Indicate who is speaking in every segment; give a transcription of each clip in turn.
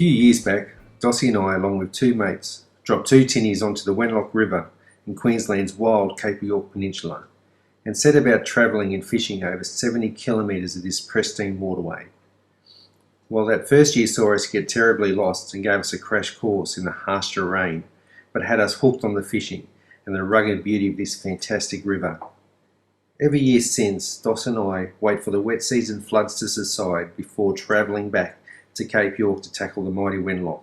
Speaker 1: few years back, Dossy and I, along with two mates, dropped two tinnies onto the Wenlock River in Queensland's wild Cape York Peninsula and set about travelling and fishing over 70 kilometres of this pristine waterway. Well, that first year saw us get terribly lost and gave us a crash course in the harsh terrain, but had us hooked on the fishing and the rugged beauty of this fantastic river. Every year since, Doss and I wait for the wet season floods to subside before travelling back to Cape York to tackle the mighty Wenlock.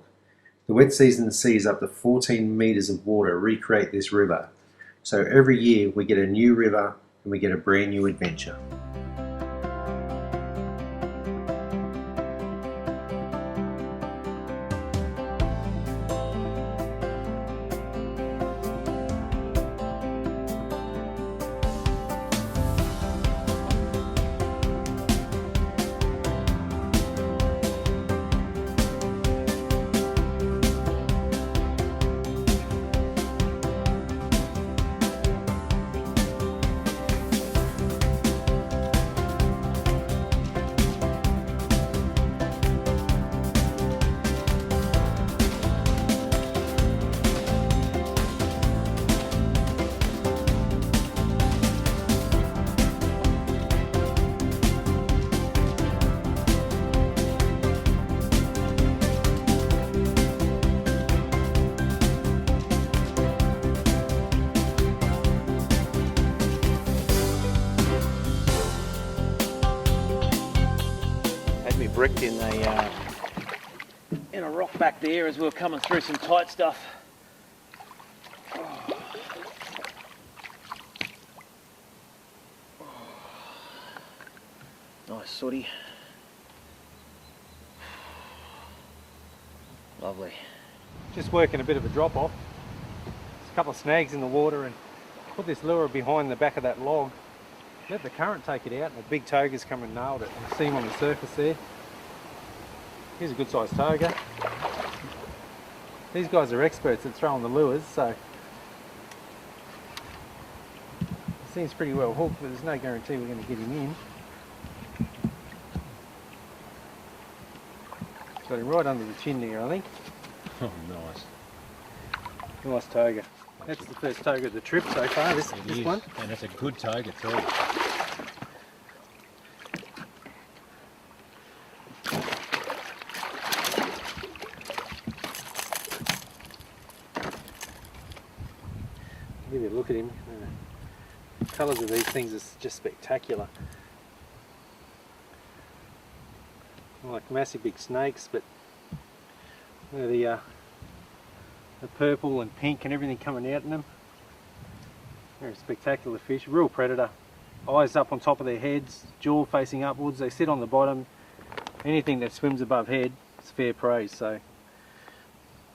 Speaker 1: The wet season sees up to 14 metres of water recreate this river, so every year we get a new river and we get a brand new adventure.
Speaker 2: Bricked in a rock back there as we were coming through some tight stuff. Nice sooty. Lovely.
Speaker 3: Just working a bit of a drop off. There's a couple of snags in the water and put this lure behind the back of that log. Let the current take it out and the big toga's come and nailed it. You see him on the surface there. Here's a good sized toga. These guys are experts at throwing the lures, so it seems pretty well hooked, but there's no guarantee we're going to get him in. Got him right under the chin there, I think.
Speaker 4: Oh, nice.
Speaker 3: Nice toga. That's the first toga of the trip so far, this one.
Speaker 4: And it's a good toga too.
Speaker 3: Give you a look at him. The colours of these things are just spectacular. Like massive big snakes, but the purple and pink and everything coming out in them. They're a spectacular fish, real predator. Eyes up on top of their heads, jaw facing upwards. They sit on the bottom. Anything that swims above head is fair prey. So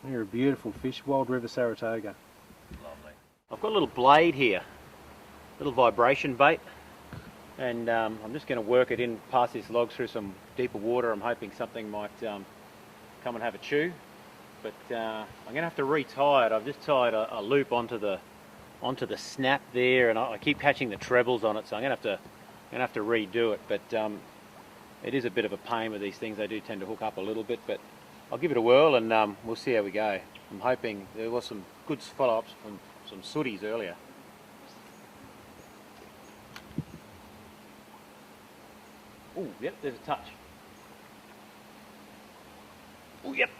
Speaker 3: they're a beautiful fish, Wild River Saratoga.
Speaker 2: Lovely. I've got a little blade here, little vibration bait, and I'm just going to work it in past this log through some deeper water. I'm hoping something might come and have a chew, but I'm going to have to retie it. I've just tied a loop onto the snap there, and I keep catching the trebles on it, so I'm going to have to redo it. But it is a bit of a pain with these things. They do tend to hook up a little bit, but I'll give it a whirl and we'll see how we go. I'm hoping there was some good follow-ups from some sooties earlier. Oh, yep, there's a touch. Oh, yep.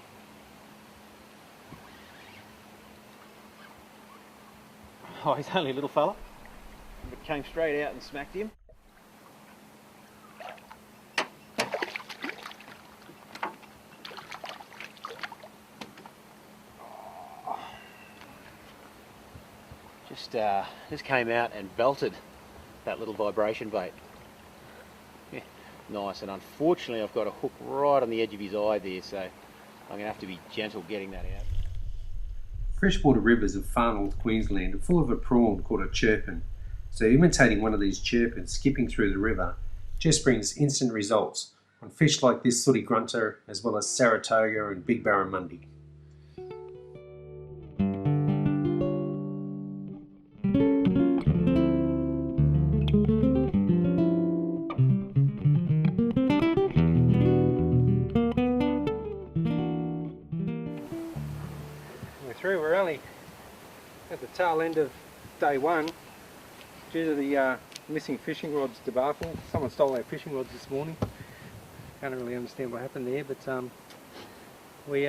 Speaker 2: Oh, he's only a little fella, but came straight out and smacked him. Just came out and belted that little vibration bait. Yeah, nice, and unfortunately I've got a hook right on the edge of his eye there, so I'm going to have to be gentle getting that out.
Speaker 1: Freshwater rivers of far north Queensland are full of a prawn called a chirpin, so imitating one of these chirpins skipping through the river just brings instant results on fish like this sooty grunter as well as Saratoga and big Barramundi.
Speaker 3: tail end of day one due to the missing fishing rods debacle. Someone stole our fishing rods this morning. Can't really understand what happened there, but we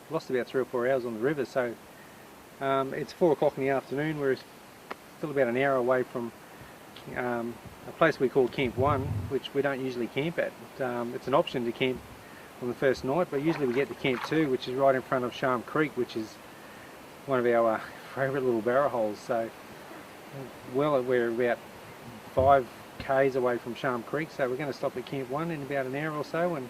Speaker 3: lost about 3 or 4 hours on the river, so it's 4 o'clock in the afternoon. We're still about an hour away from a place we call Camp 1, which we don't usually camp at. It's an option to camp on the first night, but usually we get to Camp 2, which is right in front of Sharm Creek, which is one of our favourite little barra holes. So we're about 5 k's away from Sharm Creek, so we're going to stop at Camp 1 in about an hour or so, and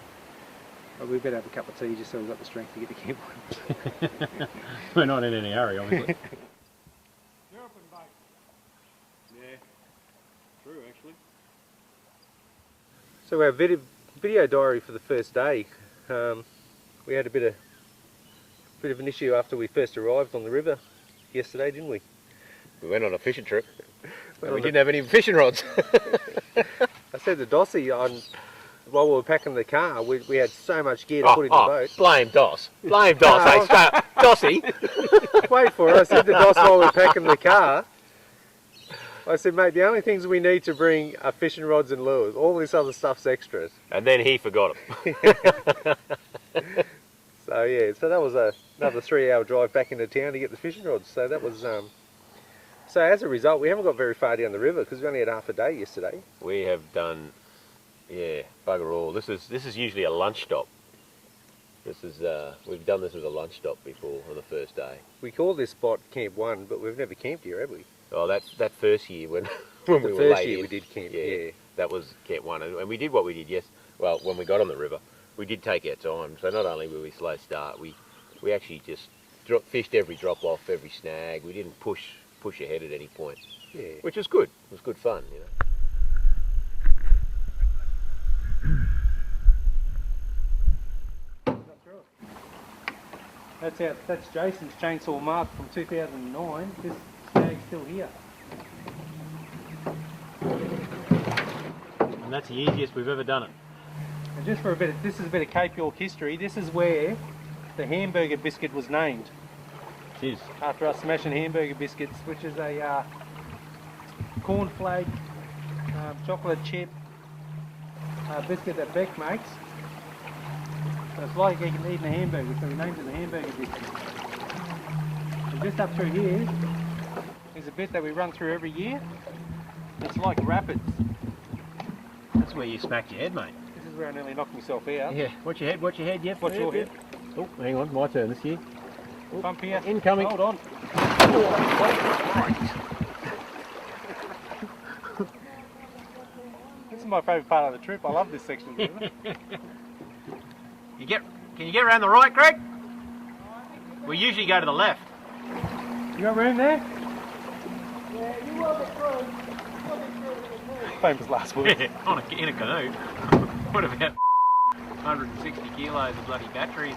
Speaker 3: we better have a cup of tea just so we've got the strength to get to Camp 1.
Speaker 4: We're not in any hurry, obviously.
Speaker 2: Yeah, true actually.
Speaker 3: So our video diary for the first day, we had a bit of an issue after we first arrived on the river yesterday, didn't we?
Speaker 2: We went on a fishing trip and we didn't have any fishing rods.
Speaker 3: I said to Dossy while we were packing the car, we had so much gear to put in the boat.
Speaker 2: Blame Doss. Blame Doss. Hey, Dossy.
Speaker 3: Wait for it. I said to Doss while we were packing the car, I said, mate, the only things we need to bring are fishing rods and lures. All this other stuff's extras.
Speaker 2: And then he forgot them.
Speaker 3: So yeah, so that was another 3-hour drive back into town to get the fishing rods. So that was, so as a result, we haven't got very far down the river because we only had half a day yesterday.
Speaker 2: We have done, yeah, bugger all. This is usually a lunch stop. This is we've done this as a lunch stop before on the first day.
Speaker 3: We call this spot Camp 1, but we've never camped here, have we?
Speaker 2: Oh, that first year when we were
Speaker 3: first
Speaker 2: late
Speaker 3: year
Speaker 2: in,
Speaker 3: we did camp.
Speaker 2: yeah,
Speaker 3: Yeah.
Speaker 2: that was Camp 1, and we did what we did. Yes, well, when we got on the river, we did take our time. So not only were we slow start, we actually just fished every drop off, every snag. We didn't push ahead at any point.
Speaker 3: Yeah.
Speaker 2: Which was good. It was good fun, you know.
Speaker 3: That's Jason's chainsaw mark from 2009. This snag's still here.
Speaker 4: And that's the easiest we've ever done it.
Speaker 3: And just for this is a bit of Cape York history. This is where the hamburger biscuit was named.
Speaker 4: It is.
Speaker 3: After us smashing hamburger biscuits, which is a cornflake, chocolate chip biscuit that Beck makes. So it's like eating a hamburger, so we named it the hamburger biscuit. And just up through here is a bit that we run through every year. It's like rapids.
Speaker 4: That's where you smacked your head, mate.
Speaker 3: This is where I nearly knocked myself out.
Speaker 4: Yeah. Watch your head, Jeff.
Speaker 3: Watch your head.
Speaker 4: Oh, hang on, my turn this year. Oh,
Speaker 3: Bump here.
Speaker 4: incoming.
Speaker 3: Hold on. This is my favourite part of the trip. I love this section of the river.
Speaker 2: Can you get around the right, Greg? We usually go to the left.
Speaker 3: You got room there? Famous last word.
Speaker 2: Yeah, in a canoe. What about 160 kilos of bloody batteries?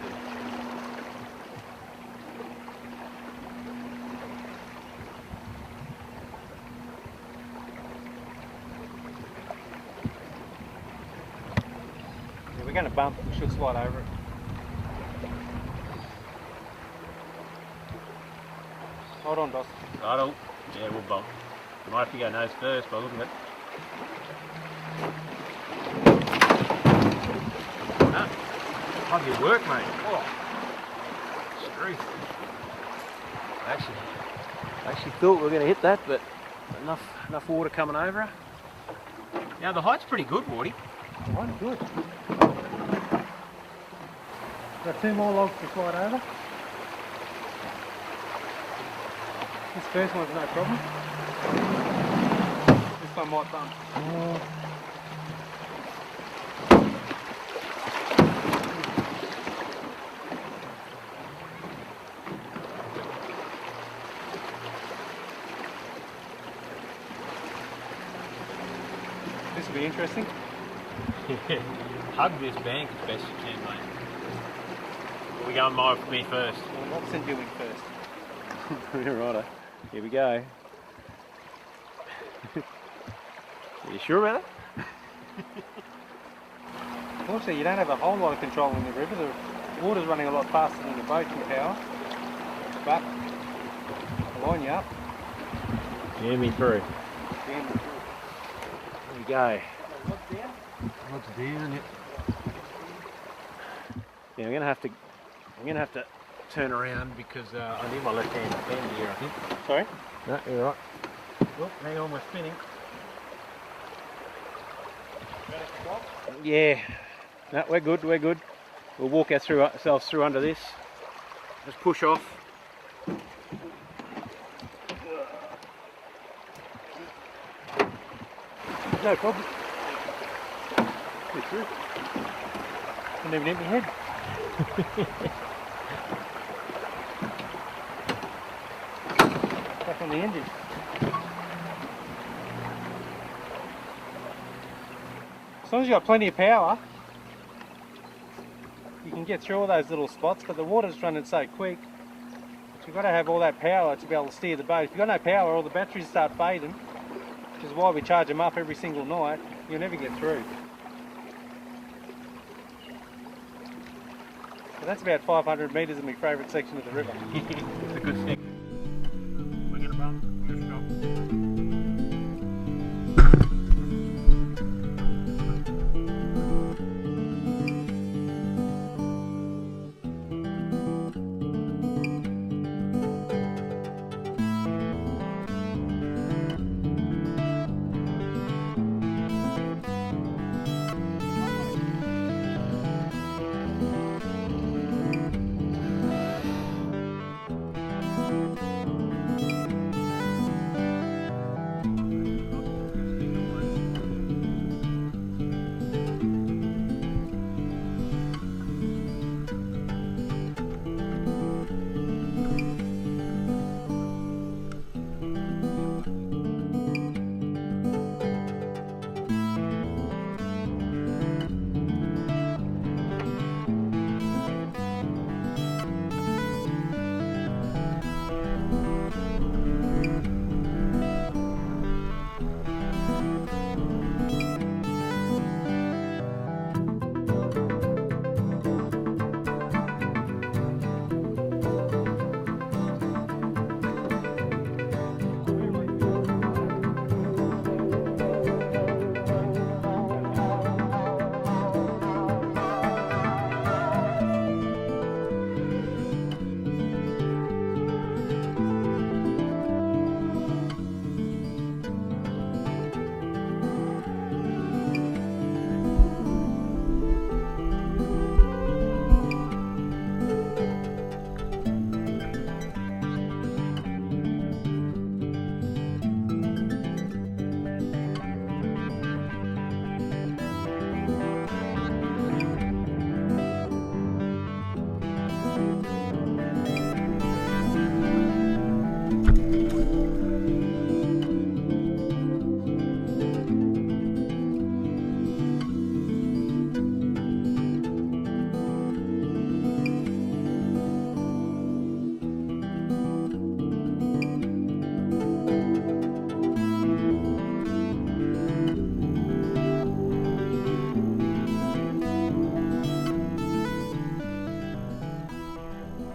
Speaker 3: Yeah, we're going to bump. We should slide over it. Hold on, Doss.
Speaker 4: Righto. Yeah, we'll bump. You might have to go nose first by looking at it. No. How'd you work, mate? Oh. Struth. I actually thought we were going to hit that, but enough water coming over. Now the height's pretty good, Wardy.
Speaker 3: Oh, good. Got 2 more logs to slide over. This first one's no problem. This one might bump. This will be interesting.
Speaker 4: Hug this bank as best you can, mate. Are we going me first?
Speaker 3: Well, I'll send you in first.
Speaker 2: Righto. Here we go. You sure about it?
Speaker 3: Unfortunately, you don't have a whole lot of control in the river. The water's running a lot faster than the boat can power. But Line you up.
Speaker 4: Jam me through.
Speaker 3: Jam it through.
Speaker 4: There we go.
Speaker 3: Rod's down.
Speaker 4: Rod's down, yep. Yeah, I'm gonna have to turn around because I need my left hand here, I think.
Speaker 3: Sorry?
Speaker 4: No, you're right. Oh, hang on, we're spinning. Yeah. No, we're good, we're good. We'll walk ourselves through under this. Just push off. No problem. Get through. Didn't even hit my head. Back on the engine. As long as you've got plenty of power, you can get through all those little spots, but the water's running so quick, so you've got to have all that power to be able to steer the boat. If you've got no power, all the batteries start fading, which is why we charge them up every single night. You'll never get through. So that's about 500 metres of my favourite section of the river. It's a good thing. We're going to bump. Let's go.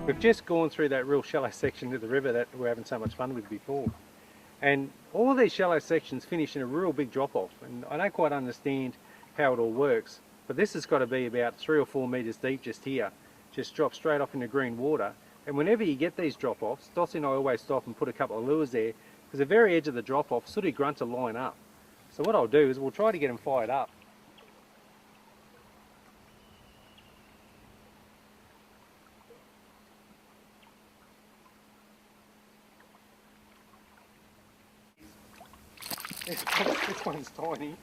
Speaker 3: We've just gone through that real shallow section of the river that we're having so much fun with before. And all of these shallow sections finish in a real big drop off. And I don't quite understand how it all works, but this has got to be about 3 or 4 metres deep just here. Just drop straight off into green water. And whenever you get these drop offs, Dossy and I always stop and put a couple of lures there, because the very edge of the drop off, Sooty Grunter line up. So what I'll do is we'll try to get them fired up. This one's tiny.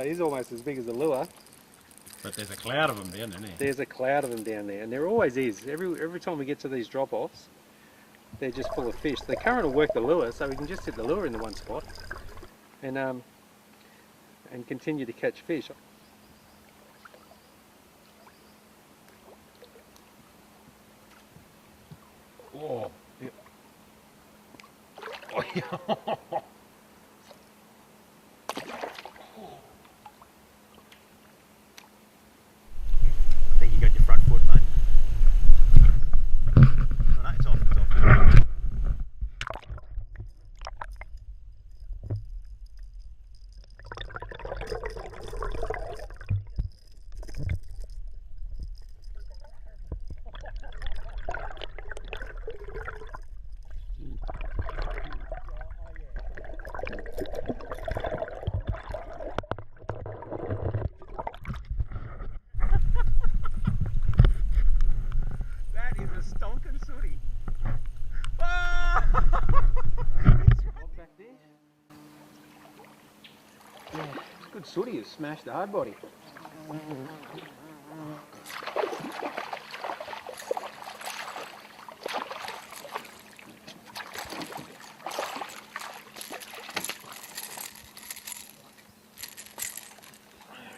Speaker 3: He's almost as big as a lure.
Speaker 4: But there's a cloud of them down there.
Speaker 3: There's a cloud of them down there, and there always is. Every time we get to these drop-offs, they're just full of fish. The current will work the lure, so we can just hit the lure in the one spot, and continue to catch fish.
Speaker 4: Oh.
Speaker 3: Yep.
Speaker 4: Oh, yeah. I think you got your front foot, mate. I know, it's
Speaker 2: Good sooty has smashed the hard body. There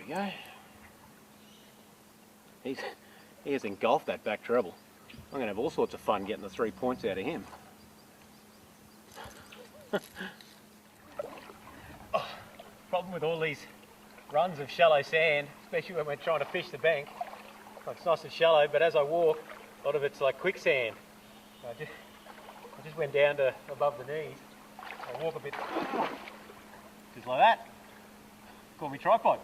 Speaker 2: we go. He has engulfed that back treble. I'm going to have all sorts of fun getting the 3 points out of him. Oh, problem with all these runs of shallow sand, especially when we're trying to fish the bank. It's nice and shallow, but as I walk, a lot of it's like quicksand. I just went down to above the knees. I walk a bit, just like that. Call me tripod.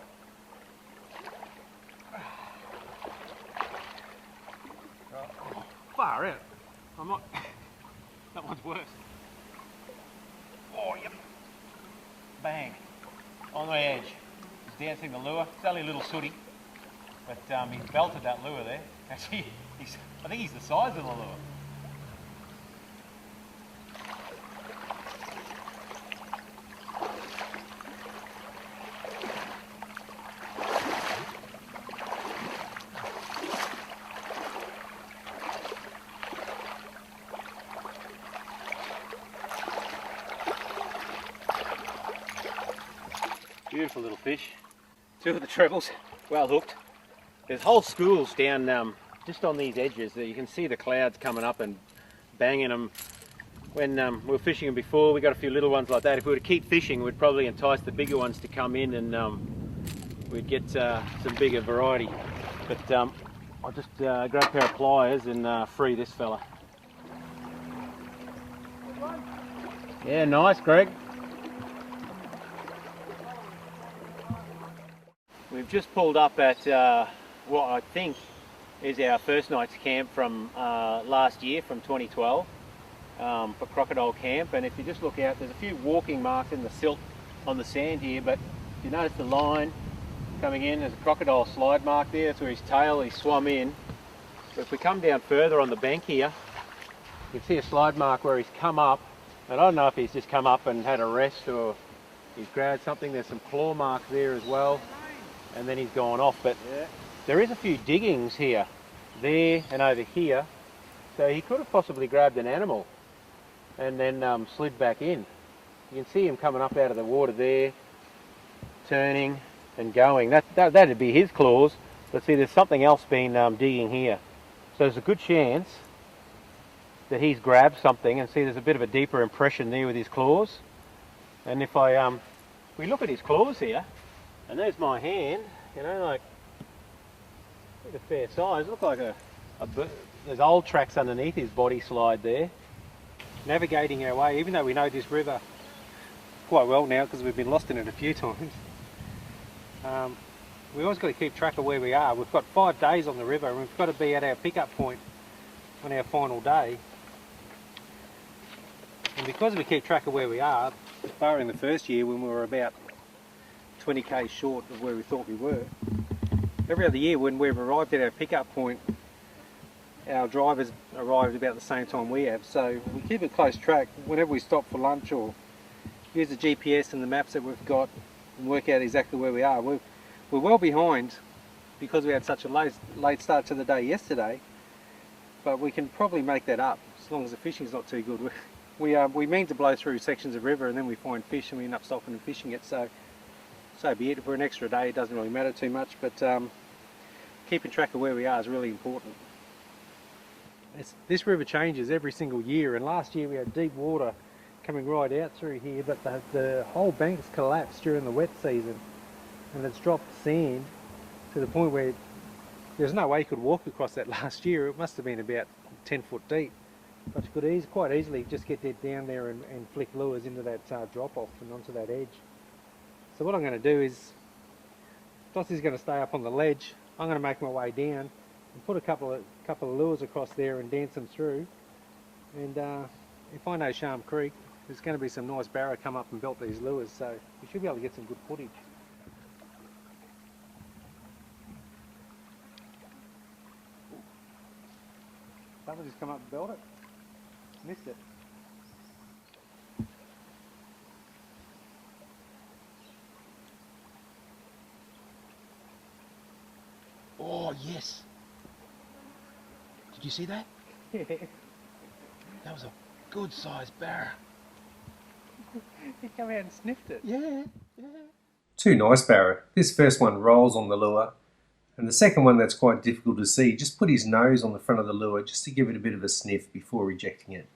Speaker 2: Far out. I'm not. That one's worse. Oh, yep. Bang. On the edge. He's dancing the lure. It's only a little sooty, but he belted that lure there. Actually, I think he's the size of the lure. Beautiful little fish. 2 of the trebles, well hooked. There's whole schools down just on these edges that you can see the clouds coming up and banging them. When we were fishing them before, we got a few little ones like that. If we were to keep fishing, we'd probably entice the bigger ones to come in and we'd get some bigger variety. But I'll just grab a pair of pliers and free this fella. Yeah, nice, Greg. We've just pulled up at what I think is our first night's camp from last year, from 2012, for crocodile camp. And if you just look out, there's a few walking marks in the silt on the sand here, but if you notice the line coming in, there's a crocodile slide mark there. That's where his tail, he swum in. But if we come down further on the bank here, you can see a slide mark where he's come up, and I don't know if he's just come up and had a rest or he's grabbed something. There's some claw marks there as well. And then he's gone off, but yeah, there is a few diggings here, there and over here, so he could have possibly grabbed an animal and then slid back in. You can see him coming up out of the water there, turning and going. That'd be his claws, but see, there's something else been digging here, so there's a good chance that he's grabbed something. And see, there's a bit of a deeper impression there with his claws. And if we look at his claws here, and there's my hand, you know, like a fair size. Look like there's old tracks underneath his body slide there.
Speaker 3: Navigating our way, even though we know this river quite well now because we've been lost in it a few times. We always got to keep track of where we are. We've got 5 days on the river and we've got to be at our pickup point on our final day. And because we keep track of where we are, barring the first year when we were about 20 k's short of where we thought we were, every other year when we've arrived at our pickup point, our drivers arrived about the same time we have, so we keep a close track. Whenever we stop for lunch or use the GPS and the maps that we've got and work out exactly where we are, we're well behind because we had such a late start to the day yesterday, but we can probably make that up as long as the fishing's not too good. We mean to blow through sections of river and then we find fish and we end up stopping and fishing it, so be it. If we're an extra day, it doesn't really matter too much, but keeping track of where we are is really important. This river changes every single year, and last year we had deep water coming right out through here, but the whole bank's collapsed during the wet season, and it's dropped sand to the point where there's no way you could walk across that last year. It must have been about 10 foot deep, but you could quite easily just get down there and flick lures into that drop off and onto that edge. So what I'm going to do is, Dossy's going to stay up on the ledge. I'm going to make my way down and put a couple of lures across there and dance them through. And if I know Sham Creek, there's going to be some nice barra come up and belt these lures, so we should be able to get some good footage. Someone just come up and belt it. Missed it.
Speaker 5: Oh, yes. Did you see that?
Speaker 4: Yeah.
Speaker 5: That was a good sized barra.
Speaker 4: He come out and sniffed it.
Speaker 5: Yeah, yeah.
Speaker 1: Two nice barra. This first one rolls on the lure, and the second one that's quite difficult to see just put his nose on the front of the lure just to give it a bit of a sniff before rejecting it.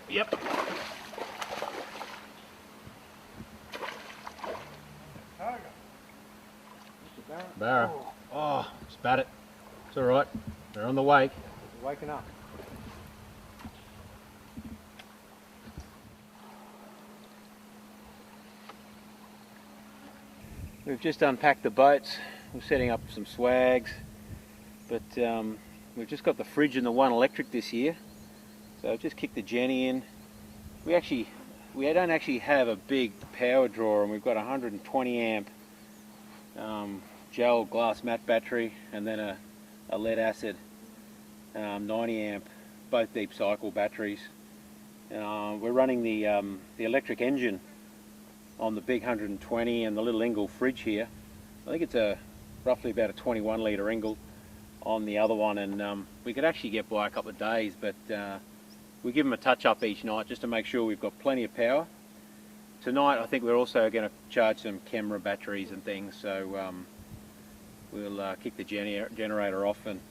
Speaker 2: Yep. Barra. Oh, spat it. It's alright. They're on the wake.
Speaker 4: Waking up.
Speaker 2: We've just unpacked the boats. We're setting up some swags, but we've just got the fridge and the one electric this year. So I've just kicked the Jenny in. We don't actually have a big power drawer, and we've got a 120 amp gel glass matte battery, and then a lead acid 90 amp, both deep cycle batteries. We're running the electric engine on the big 120 and the little Ingle fridge here. I think it's roughly about a 21 litre Ingle on the other one, and we could actually get by a couple of days, but we give them a touch up each night just to make sure we've got plenty of power. Tonight I think we're also going to charge some camera batteries and things, so we'll kick the generator off and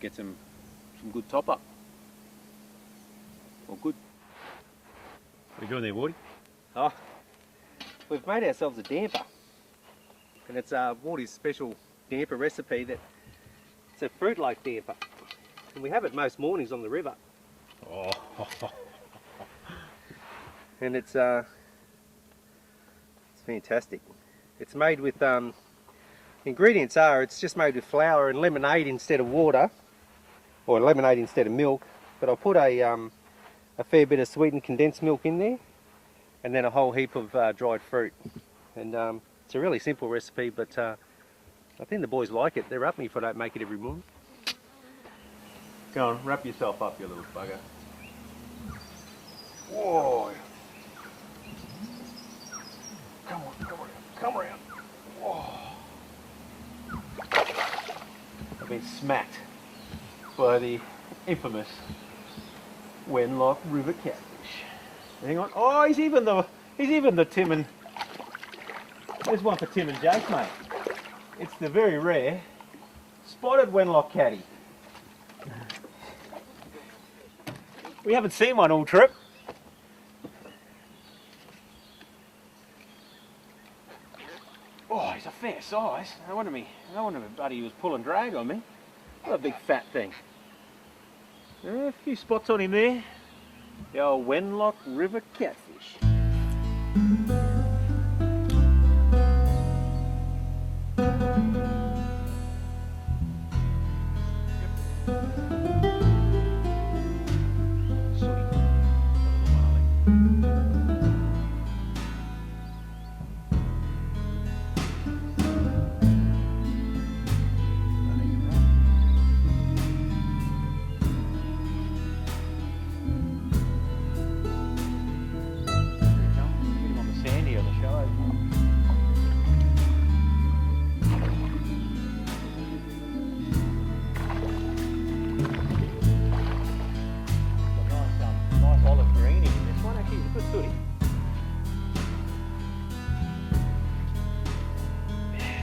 Speaker 2: get some good top up. All good. What are you doing there, Wardy?
Speaker 4: Oh, we've made ourselves a damper, and it's Wardy's special damper recipe. It's a fruit loaf damper, and we have it most mornings on the river.
Speaker 2: Oh.
Speaker 4: And it's fantastic. It's made with ingredients are it's just made with flour and lemonade instead of water, or lemonade instead of milk. But I put a fair bit of sweetened condensed milk in there, and then a whole heap of dried fruit. And it's a really simple recipe, but I think the boys like it. They're up me if I don't make it every morning.
Speaker 2: Go on, wrap yourself up, you little bugger.
Speaker 5: Whoa. Come around. Whoa.
Speaker 2: I've been smacked by the infamous Wenlock River catfish. Hang on. Oh, he's even the Tim and... There's one for Tim and Jake, mate. It's the very rare spotted Wenlock catty. We haven't seen one all trip. Oh, he's a fair size. I wonder if buddy was pulling drag on me. What a big fat thing. A few spots on him there. The old Wenlock River catfish.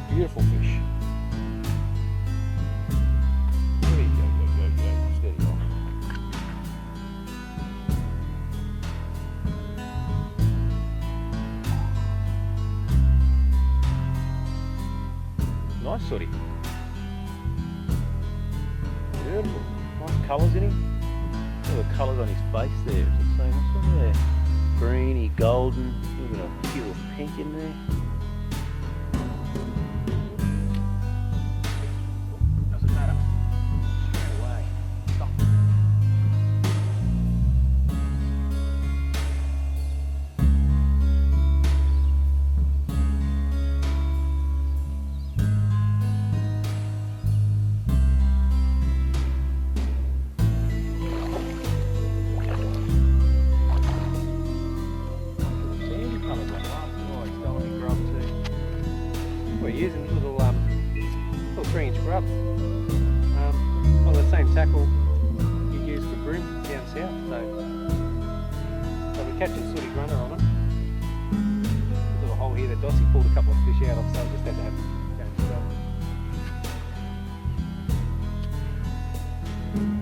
Speaker 2: Beautiful fish. Steady on. Nice Sooty. Beautiful. Nice colours in him. Look at the colours on his face there. It's the same as one there. Greeny, golden, a little bit of pure pink in there.
Speaker 4: tackle you'd use for bream down south. So we're catching Sooty Grunter on it. Little hole here that Dossy pulled a couple of fish out of, so I just had to have go and sell them.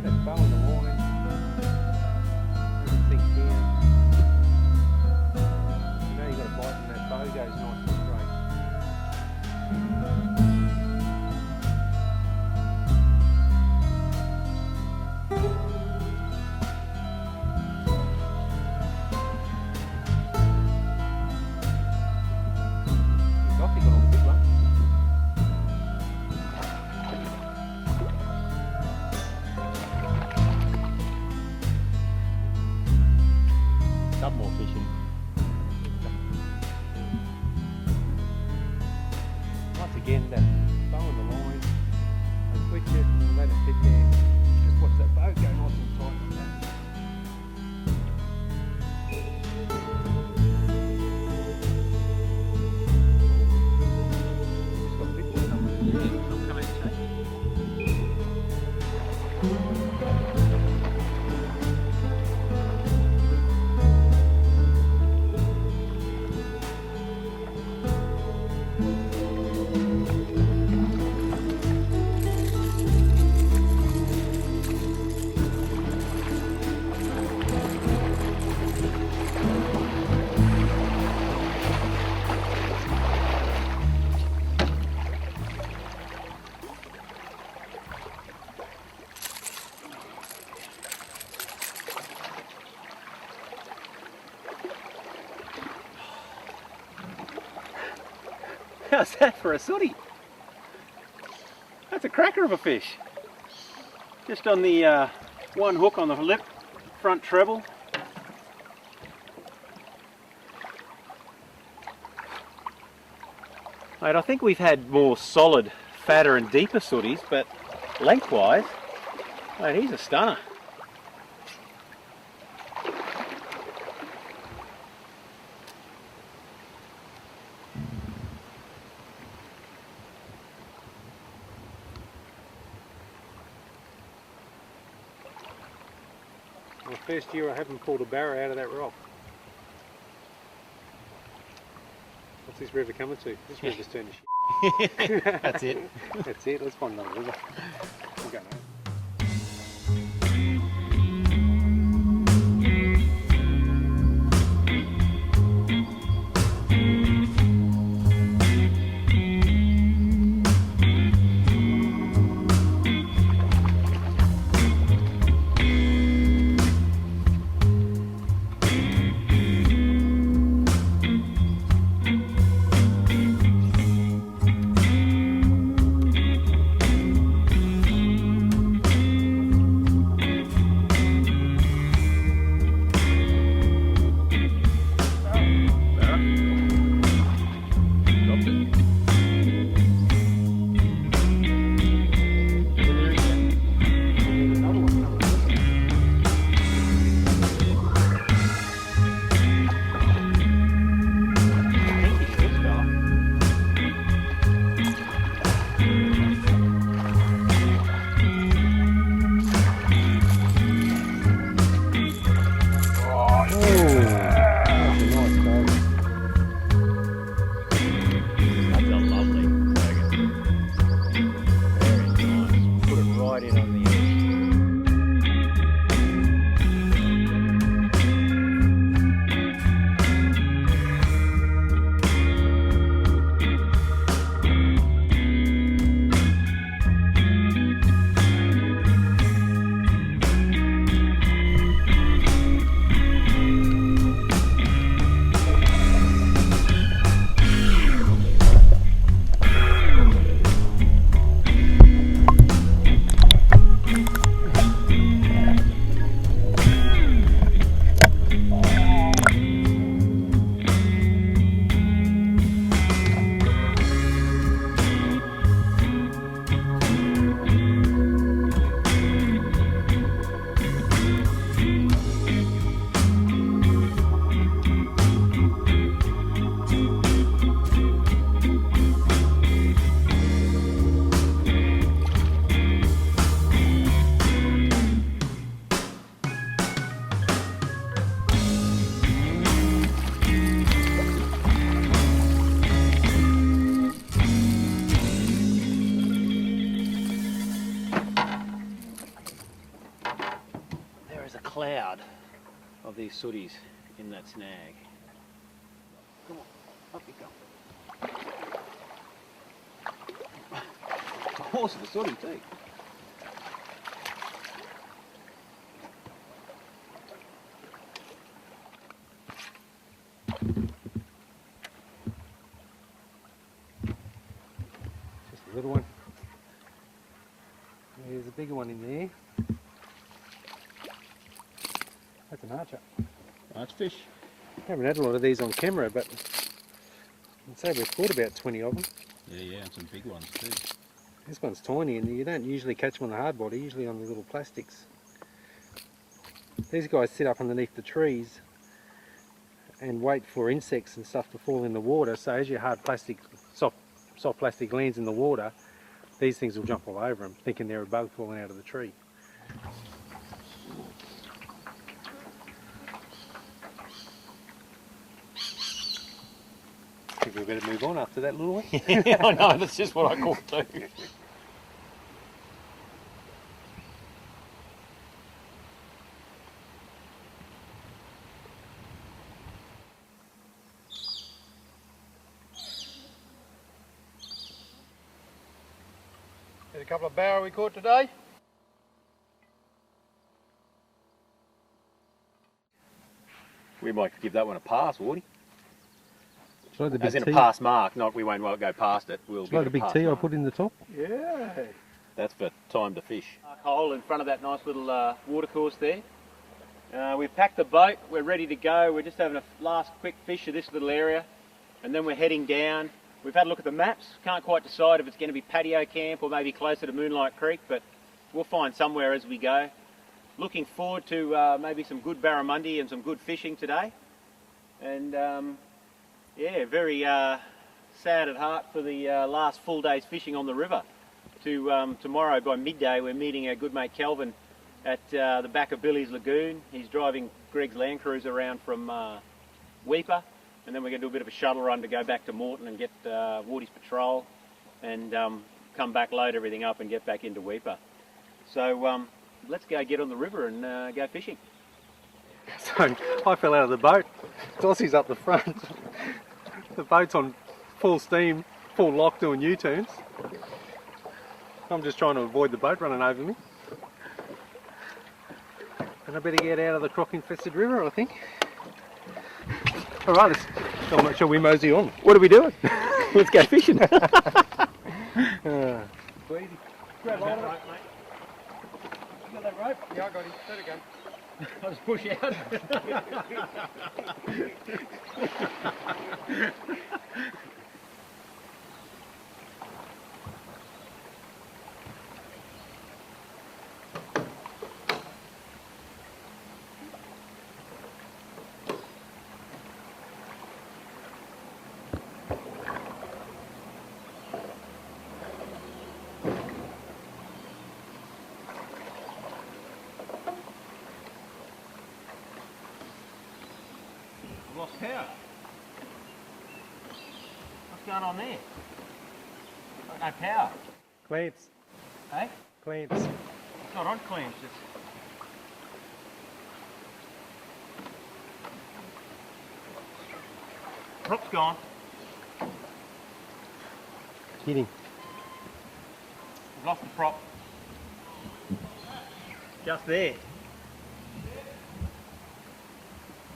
Speaker 4: That bow in the line. Everything down. You know you got a bite and that bow goes nice and straight. Dossy got all the big ones.
Speaker 2: Couple more fishing.
Speaker 4: Once again, that bow in the line, I switch it and let it sit there. Just watch that boat go nice and tight like that. Just got a bit more coming.
Speaker 2: Some coming in. How's that for a sooty? That's a cracker of a fish. Just on the one hook on the lip, front treble. Mate, I think we've had more solid, fatter and deeper sooties, but lengthwise, mate, he's a stunner.
Speaker 4: The first year I haven't pulled a barra out of that rock. What's this river coming to? This river's turned to shit.
Speaker 2: That's it.
Speaker 4: That's it, let's find another river. I'm going home.
Speaker 2: cloud of these sooties in that snag. Come on, up you come. Horse of a sooty too.
Speaker 3: Just a little one. There's a bigger one in there. That's an archer.
Speaker 2: Nice fish.
Speaker 3: I haven't had a lot of these on camera, but I'd say we've caught about 20 of them.
Speaker 2: Yeah, and some big ones too.
Speaker 3: This one's tiny, and you don't usually catch them on the hard body, usually on the little plastics. These guys sit up underneath the trees and wait for insects and stuff to fall in the water, so as your hard plastic, soft plastic lands in the water, these things will jump all over them, thinking they're a bug falling out of the tree. I think we better move on after that little one.
Speaker 2: Yeah, I know, that's just what I caught too.
Speaker 5: There's a couple of barra we caught today.
Speaker 2: We might give that one a pass, Wardy.
Speaker 3: Like the big
Speaker 2: As in
Speaker 3: T.
Speaker 2: a pass mark, not we won't go past it. We'll
Speaker 3: Like
Speaker 2: give
Speaker 3: the
Speaker 2: it
Speaker 3: big
Speaker 2: pass
Speaker 3: T I
Speaker 2: mark.
Speaker 3: put in the top.
Speaker 5: Yeah.
Speaker 2: That's for time to fish. Hole in front of that nice little water course there. We've packed the boat, we're ready to go. We're just having a last quick fish of this little area and then we're heading down. We've had a look at the maps, can't quite decide if it's going to be patio camp or maybe closer to Moonlight Creek, but we'll find somewhere as we go. Looking forward to maybe some good barramundi and some good fishing today. And yeah, very sad at heart for the last full day's fishing on the river. Tomorrow by midday we're meeting our good mate Kelvin at the back of Billy's Lagoon. He's driving Greg's Land Cruiser around from Weipa, and then we're going to do a bit of a shuttle run to go back to Moreton and get Wardy's patrol and come back, load everything up and get back into Weipa. So let's go get on the river and go fishing.
Speaker 3: So I fell out of the boat. Dossy's up the front. The boat's on full steam, full lock doing U-turns. I'm just trying to avoid the boat running over me. And I better get out of the croc infested river, I think. Alright, I'm not sure we mosey on.
Speaker 2: What are we doing? Let's go fishing.
Speaker 5: Grab
Speaker 4: That
Speaker 5: hold of it.
Speaker 4: rope, mate.
Speaker 5: You got that rope? Yeah, I got him. Let it go.
Speaker 4: I'll just push out.
Speaker 2: Lost power. What's going on there? Got no power.
Speaker 3: Clamps.
Speaker 2: Eh?
Speaker 3: Clamps.
Speaker 2: It's not on clamps. It's... Prop's gone.
Speaker 3: Hitting.
Speaker 2: We've lost the prop. Just there.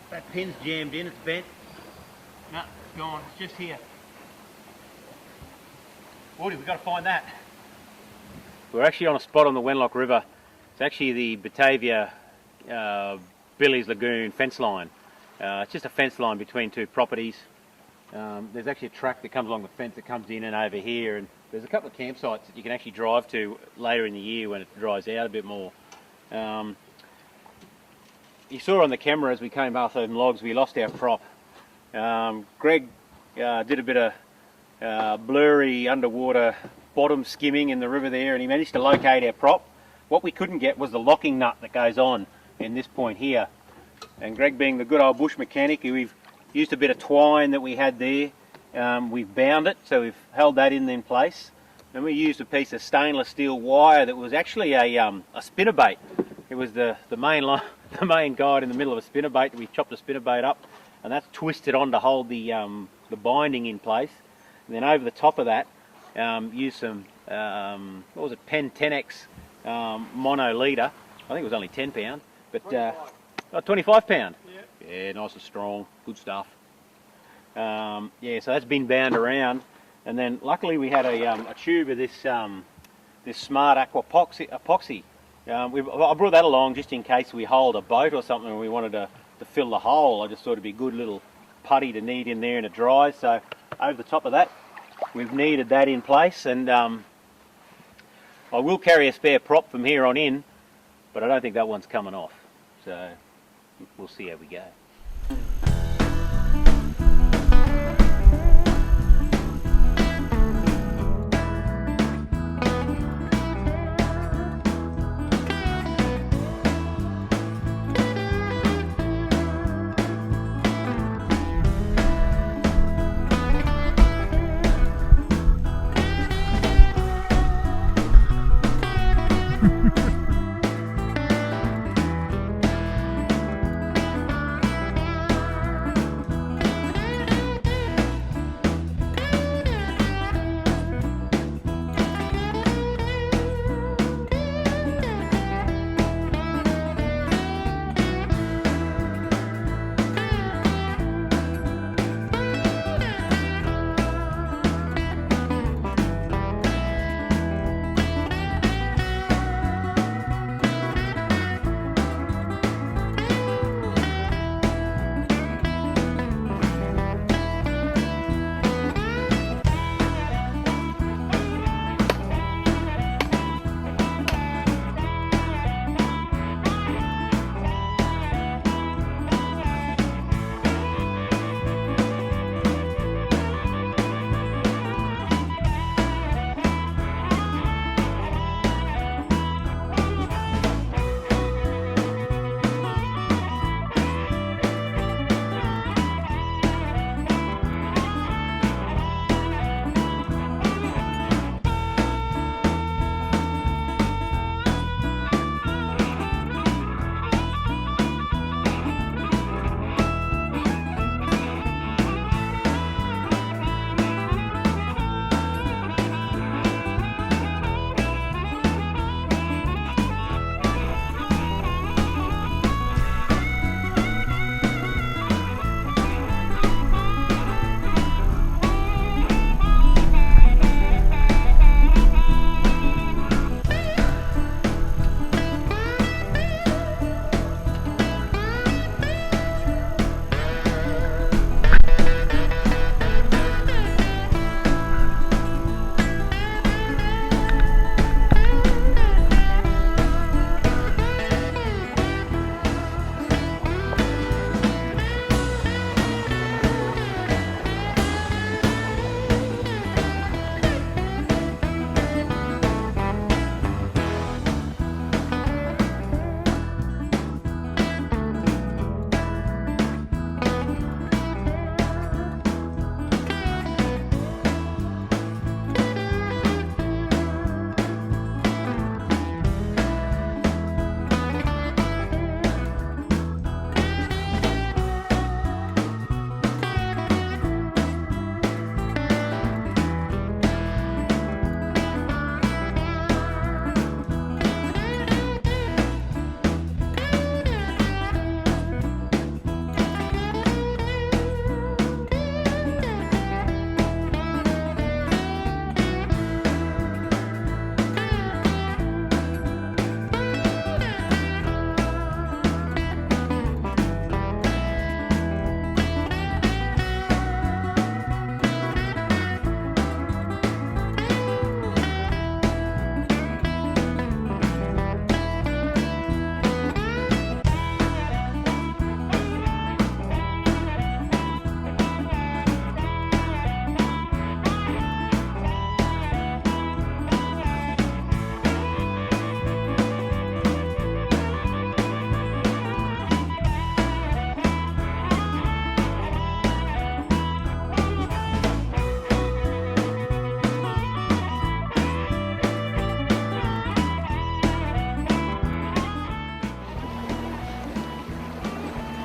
Speaker 2: That pin's jammed in, it's bent. No, it's gone, it's just here. Woody, we've got to find that. We're actually on a spot on the Wenlock River. It's actually the Batavia Billy's Lagoon fence line. It's just a fence line between two properties. There's actually a track that comes along the fence that comes in and over here, and there's a couple of campsites that you can actually drive to later in the year when it dries out a bit more. You saw on the camera as we came past those logs, we lost our prop. Greg did a bit of blurry underwater bottom skimming in the river there, and he managed to locate our prop. What we couldn't get was the locking nut that goes on in this point here. And Greg, being the good old bush mechanic, we've used a bit of twine that we had there. We've bound it, so we've held that in place. And we used a piece of stainless steel wire that was actually a spinnerbait. It was the main line, the main guide in the middle of a spinnerbait. We chopped the spinnerbait up, and that's twisted on to hold the binding in place. And then over the top of that, used some what was it, Penn 10X mono leader. I think it was only 10 pound, but 25 pound. Yeah, nice and strong, good stuff. Yeah, so that's been bound around, and then luckily we had a tube of this this smart aqua epoxy. I brought that along just in case we holed a boat or something and we wanted to fill the hole. I just thought it'd be a good little putty to knead in there and it dries. So over the top of that, we've kneaded that in place, and I will carry a spare prop from here on in, but I don't think that one's coming off. So we'll see how we go.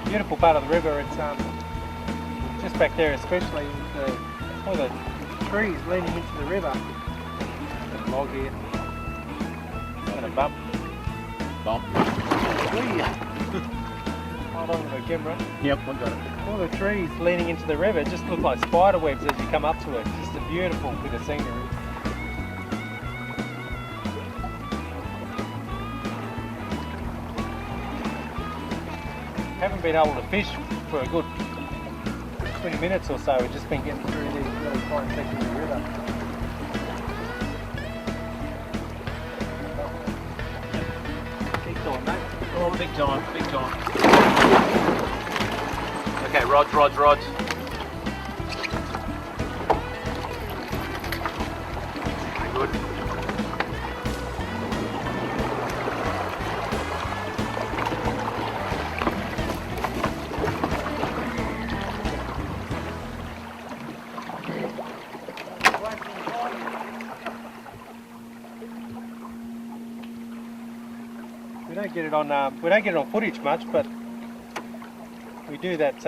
Speaker 4: Beautiful part of the river. It's just back there, especially with all the trees leading into the river. Got a log here. And a bump.
Speaker 2: Bump.
Speaker 4: Hold on to the camera.
Speaker 2: Yep, I got it.
Speaker 4: All the trees leading into the river just look like spider webs as you come up to it. Just a beautiful bit of scenery. Haven't been able to fish for a good 20 minutes or so. We've just been getting through these really fine sections of the river. Big time, mate.
Speaker 2: Oh, big time, big time. Okay, rods. Good.
Speaker 4: We don't get it on footage much, but we do that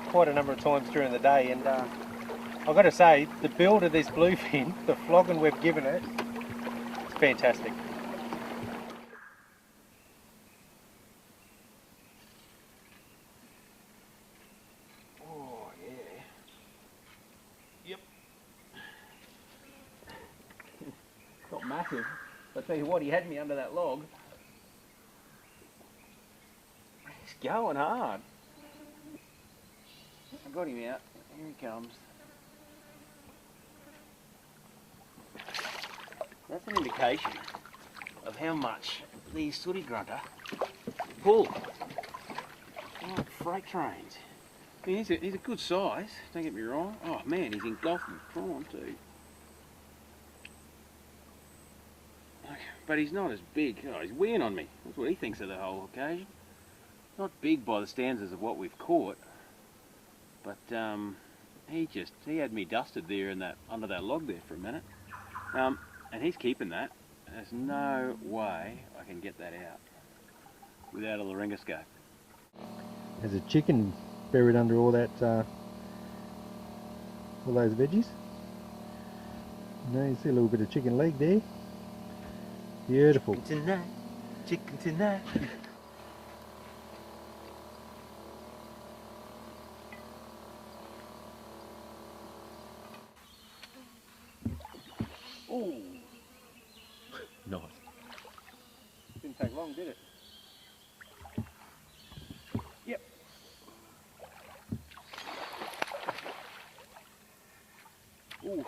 Speaker 4: quite a number of times during the day. And I've got to say, the build of this bluefin, the flogging we've given it, it's fantastic.
Speaker 2: Oh, yeah. Yep. Not massive. But I tell you what, he had me under that log. He's going hard. I got him out. Here he comes. That's an indication of how much these sooty grunter pull. Like freight trains. I mean, he's a good size, don't get me wrong. Oh man, he's engulfing prawn too. But he's not as big. Oh, he's weeing on me. That's what he thinks of the whole occasion. Not big by the standards of what we've caught, but he had me dusted there in that under that log there for a minute, and he's keeping that. There's no way I can get that out without a laryngoscope.
Speaker 3: There's a chicken buried under all that, all those veggies. You see a little bit of chicken leg there. Beautiful.
Speaker 5: Chicken tonight.
Speaker 2: Ooh. Nice.
Speaker 4: Didn't take long, did it? Yep. Ooh.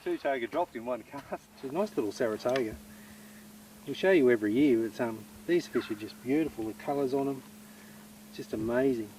Speaker 4: Two toga dropped in one cast. It's a nice little Saratoga. We'll show you every year. It's these fish are just beautiful. The colours on them, it's just amazing.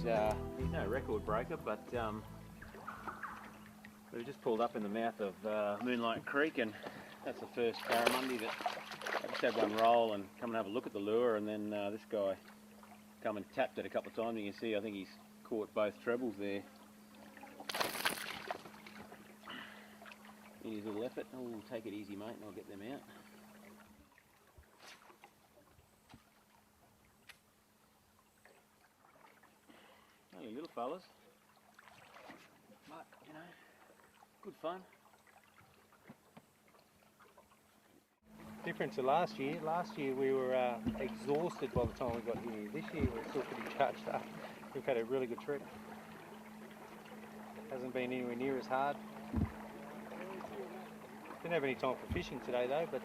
Speaker 2: he's no record breaker, but we just pulled up in the mouth of Moonlight Creek, and that's the first Barramundi that I just had one roll and come and have a look at the lure, and then this guy come and tapped it a couple of times. You can see I think he's caught both trebles there. In his little effort. Oh, take it easy, mate, and I'll get them out. Only little fellas, but you know, good fun.
Speaker 4: Different to last year. Last year we were exhausted by the time we got here. This year we're still pretty charged up. We've had a really good trip. Hasn't been anywhere near as hard. Didn't have any time for fishing today though, but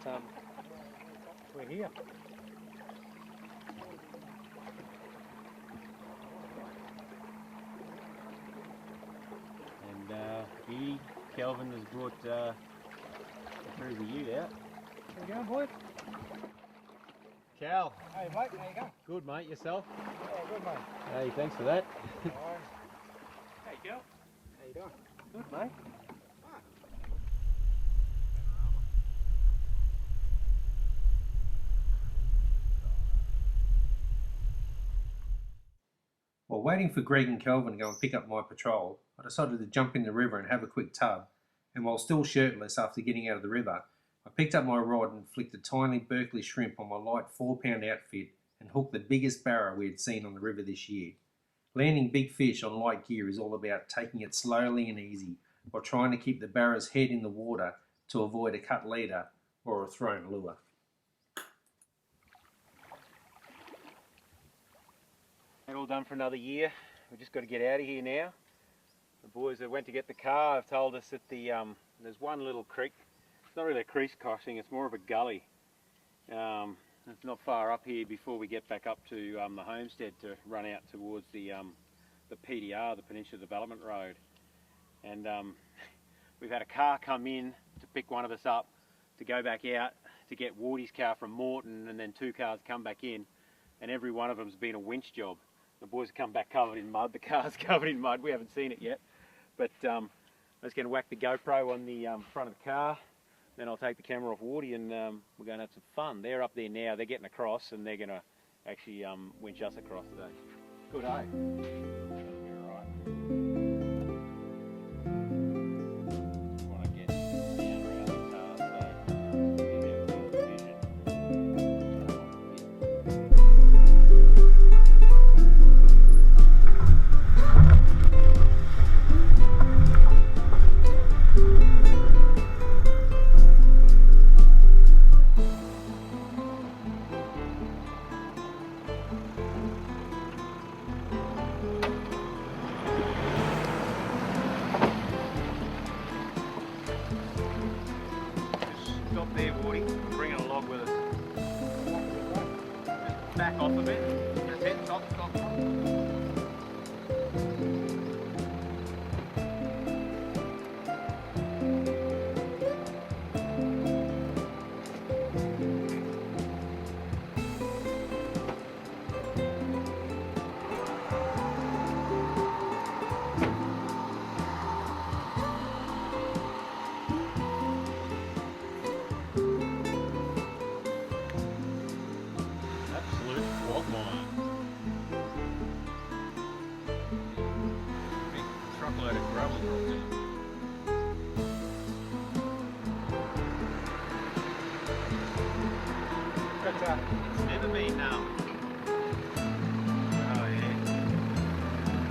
Speaker 4: we're here.
Speaker 2: And Kelvin has brought a crazy ute out.
Speaker 4: How you going, boy?
Speaker 2: Cal.
Speaker 4: Hey mate, how you going?
Speaker 2: Good, mate. Yourself?
Speaker 4: Yeah, good mate.
Speaker 2: Hey, thanks for that.
Speaker 4: Hey Cal. How you doing? Good mate.
Speaker 1: While waiting for Greg and Kelvin to go and pick up my patrol, I decided to jump in the river and have a quick tub, and while still shirtless after getting out of the river, I picked up my rod and flicked a tiny Berkeley shrimp on my light 4-pound outfit and hooked the biggest barra we had seen on the river this year. Landing big fish on light gear is all about taking it slowly and easy while trying to keep the barra's head in the water to avoid a cut leader or a thrown lure.
Speaker 2: All done for another year. We've just got to get out of here now. The boys that went to get the car have told us that there's one little creek. It's not really a creek crossing, it's more of a gully. It's not far up here before we get back up to the homestead to run out towards the PDR, the Peninsula Development Road. And we've had a car come in to pick one of us up to go back out to get Wardy's car from Morton, and then 2 cars come back in, and every one of them's been a winch job. The boys have come back covered in mud, the car's covered in mud. We haven't seen it yet, but I'm just going to whack the GoPro on the front of the car, then I'll take the camera off Wardy, and we're going to have some fun. They're up there now, they're getting across, and they're going to actually winch us across today. Good, eh? That'll be all right. Back off a bit. That's it. Stop. Truckload of gravel dropped in. It's never been oh yeah.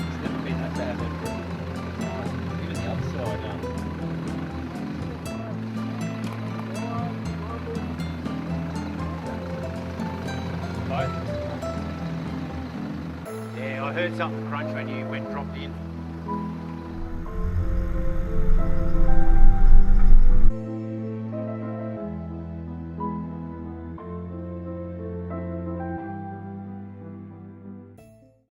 Speaker 2: It's never been that bad. Even the other side Yeah, I heard something crunch when you went dropped in.